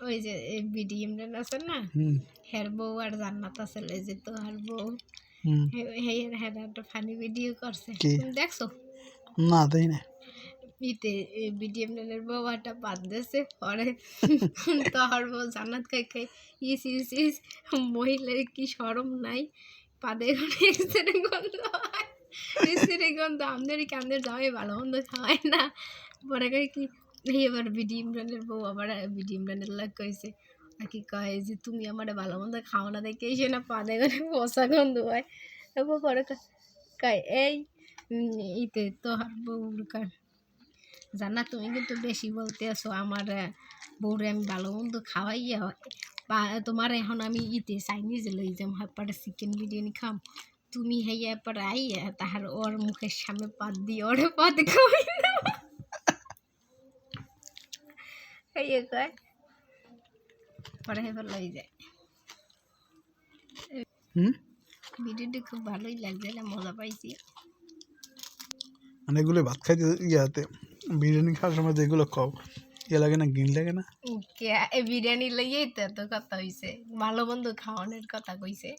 ওই যে বিডি ইমরান আছে না, হের বউ আর জান্নাত আছে, এই যে তো আর বউ হের একটা ফানি ভিডিও করছে, তুমি দেখছো? না দেই না। ইতে বিডি ইমরানের বউ একটা বাদ দিয়েছে, পরে তো আর বউ জান্নাত খাই খাই ইস ইস ইস, মহিলার কি শরম নাই, পাদে করে গন্ধ হয়, গন্ধ আমাদের কান্দের জামাই ভালো মন্দ খাওয়ায় না। পরে কয় কি এবার বিডি ইমরানের বউ আবার বিডি ইমরানের লাগ কইছে আর কি কয় যে তুমি আমার ভালো মন্দ খাও না দেখে এসে না পাদে করে বসা গন্ধ হয়। তারপর পরে কয় এই ইতে তোহার বউর কয় জানা তুমি কিন্তু বেশি বলতে আছো, আমার বউরে আমি ভালো মন্দ খাওয়াইয়া বা তোমার এখন আমি ইতে চাইনিজ লই যাম, হাপারে চিকেন বিরিয়ানি খাম, তুমি হাইয়া পরে আইয়া তাহার ওর মুখের সামনে পাত দিয়ে ওরে পাত খাওয়াই হাইয়া কয়, পরে হেবার লই যায়। ভিডিওটি খুব ভালোই লাগছে, মজা পাইছি। মানে এগুলো ভাত খাইতে ইয়াতে বিরিয়ানি খাওয়ার সময় যেগুলো খাও ইয়ে লাগে না, ঘিন লাগে না? বিরিয়ানি লইয়েই তো এত কথা হইছে, ভালো মন্দ খাওয়ানোর কথা কইছে।